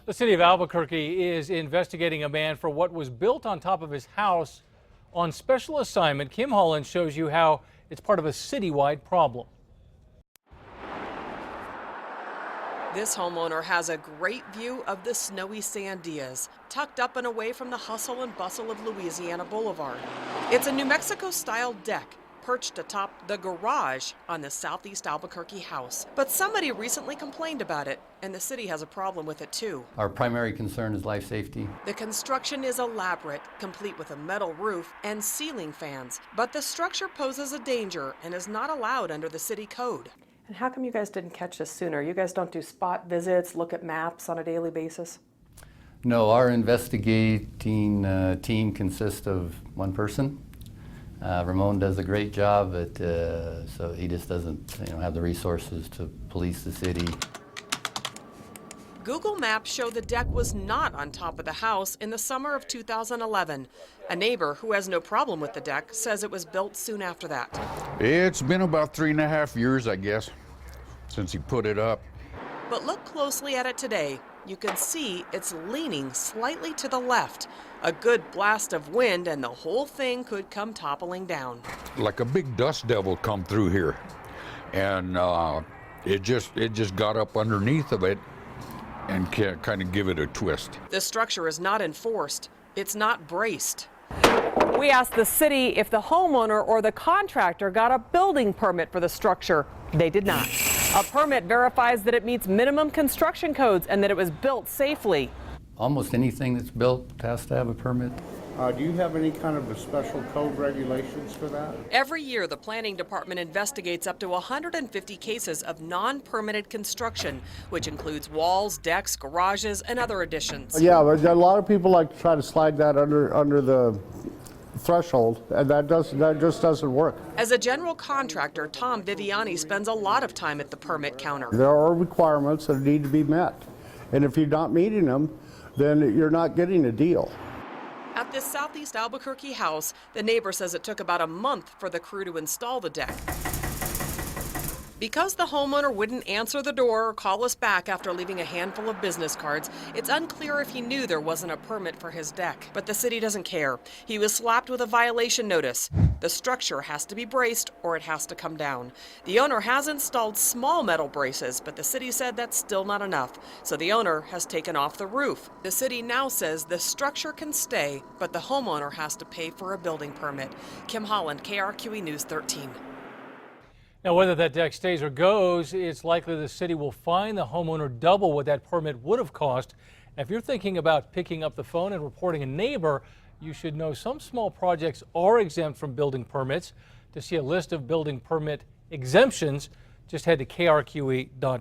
The city of Albuquerque is investigating a man for what was built on top of his house on special assignment. Kim Holland shows you how it's part of a citywide problem. This homeowner has a great view of the snowy Sandias, tucked up and away from the hustle and bustle of Louisiana Boulevard. It's a New Mexico-style deck perched atop the garage on the Southeast Albuquerque house. But somebody recently complained about it, and the city has a problem with it too. Our primary concern is life safety. The construction is elaborate, complete with a metal roof and ceiling fans, but the structure poses a danger and is not allowed under the city code. And how come you guys didn't catch this sooner? You guys don't do spot visits, look at maps on a daily basis? No, our investigating team consists of one person. Ramon does a great job, but so he just doesn't have the resources to police the city. Google Maps show the deck was not on top of the house in the summer of 2011. A neighbor who has no problem with the deck says it was built soon after that. It's been about 3.5 years, I guess, since he put it up. But look closely at it today. You can see it's leaning slightly to the left. A good blast of wind and the whole thing could come toppling down. Like a big dust devil come through here. And it just got up underneath of it and kind of give it a twist. The structure is not enforced. It's not braced. We asked the city if the homeowner or the contractor got a building permit for the structure. They did not. A permit verifies that it meets minimum construction codes and that it was built safely. Almost anything that's built has to have a permit. Do you have any kind of a special code regulations for that? Every year, the planning department investigates up to 150 cases of non-permitted construction, which includes walls, decks, garages, and other additions. Yeah, but a lot of people like to try to slide that under the threshold, and that just doesn't work. As a general contractor, Tom Viviani spends a lot of time at the permit counter. There are requirements that need to be met, and if you're not meeting them, then you're not getting a deal. At this Southeast Albuquerque house, the neighbor says it took about a month for the crew to install the deck. Because the homeowner wouldn't answer the door or call us back after leaving a handful of business cards, it's unclear if he knew there wasn't a permit for his deck. But the city doesn't care. He was slapped with a violation notice. The structure has to be braced or it has to come down. The owner has installed small metal braces, but the city said that's still not enough. So the owner has taken off the roof. The city now says the structure can stay, but the homeowner has to pay for a building permit. Kim Holland, KRQE News 13. Now, whether that deck stays or goes, it's likely the city will fine the homeowner double what that permit would have cost. Now, if you're thinking about picking up the phone and reporting a neighbor, you should know some small projects are exempt from building permits. To see a list of building permit exemptions, just head to krqe.com.